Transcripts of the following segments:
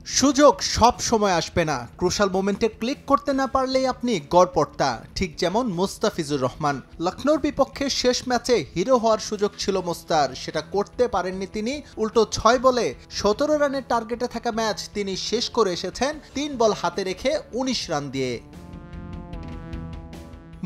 সুযোগ সব সময় আসবে না, ক্রুশাল মোমেন্টে ক্লিক করতে না পারলেই আপনি গড়পড়তা। ঠিক যেমন মুস্তাফিজুর রহমান। লখনৌর বিপক্ষে শেষ ম্যাচে হিরো হওয়ার সুযোগ ছিল মুস্তার, সেটা করতে পারেননি তিনি। উল্টো 6 বলে 17 রানের টার্গেটে থাকা ম্যাচ তিনি শেষ করে এসেছেন 3 বল হাতে রেখে 19 রান দিয়ে।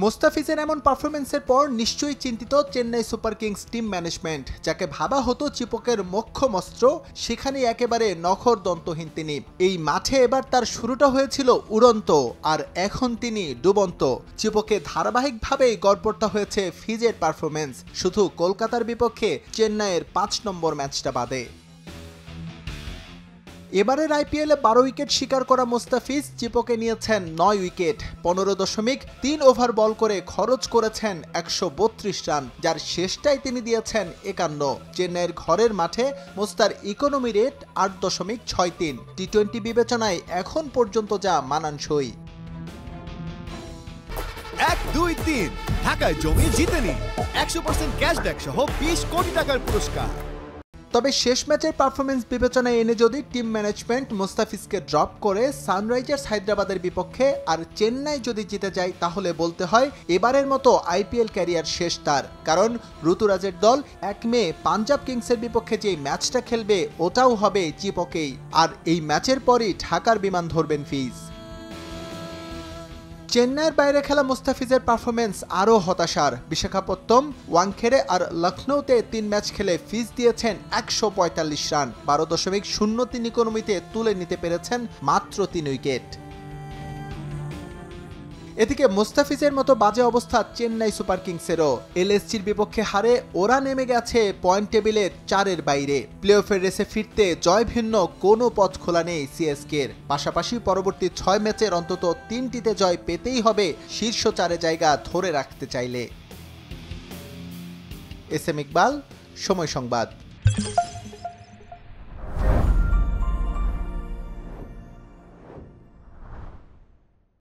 মুস্তাফিজের এমন পারফরমেন্সের পর নিশ্চয়ই চিন্তিত Chennai Super Kings team management. যাকে ভাবা হতো চিপকের মোক্ষম অস্ত্র, সেখানে একেবারে নখরদন্তহীন তিনি। এই মাঠে এবার তার শুরুটা হয়েছিল উড়ন্ত, আর এখন তিনি ডুবন্ত। চিপকে ধারাবাহিকভাবেই গড়পড়তা হয়েছে ফিজের পারফরমেন্স, শুধু কলকাতার বিপক্ষে চেন্নাইয়ের 5 নম্বর ম্যাচটা বাদে। এবারের আইপিএলে 12 উইকেট শিকার করা মুস্তাফিজ চিপকে নিয়েছেন 9 উইকেট। 15.3 ওভার বল করে খরচ করেছেন 132 রান, যার শেষটাই তিনি দিয়েছেন 51। চেন্নাইয়ের ঘরের মাঠে মুস্তার ইকোনমি রেট 8.63। টি-20 বিবেচনায় এখন পর্যন্ত যা মানানসই। 1, 2, 3 ঢাকায় জমি জিতে নিন 100% ক্যাশব্যাক সহ 20 কোটি টাকার পুরস্কার। তবে শেষ ম্যাচের পারফরমেন্স বিবেচনায় এনে যদি টিম ম্যানেজমেন্ট মুস্তাফিজকে ড্রপ করে সানরাইজার্স হায়দ্রাবাদের বিপক্ষে আর চেন্নাই যদি জিতে যায়, তাহলে বলতে হয় এবারের মতো আইপিএল ক্যারিয়ার শেষ তার। কারণ ঋতুরাজের দল 1 মে পাঞ্জাব কিংসের বিপক্ষে যে ম্যাচটা খেলবে ওটাও হবে চিপকেই, আর এই ম্যাচের পরই ঢাকার বিমান ধরবেন ফিজ। চেন্নাইয়ের বাইরে খেলা মুস্তাফিজের পারফরমেন্স আরও হতাশার। বিশাখাপত্তনম, ওয়াংখেড়ে আর লখনৌতে 3 ম্যাচ খেলে ফিজ দিয়েছেন 145 রান। 12.03 ইকোনমিতে তুলে নিতে পেরেছেন মাত্র 3 উইকেট। এদিকে মুস্তাফিজের মতো বাজে অবস্থা চেন্নাই সুপার কিংসেরও। এলএসজির বিপক্ষে হারে ওরা নেমে গেছে পয়েন্ট টেবিলের 4-এর বাইরে। প্লে অফের রেসে ফিরতে জয় ভিন্ন কোনো পথ খোলা নেই সিএসকের। পাশাপাশি পরবর্তী 6 ম্যাচের অন্তত 3টিতে জয় পেতেই হবে শীর্ষ 4-এ জায়গা ধরে রাখতে চাইলে। এস এম ইকবাল, সময় সংবাদ।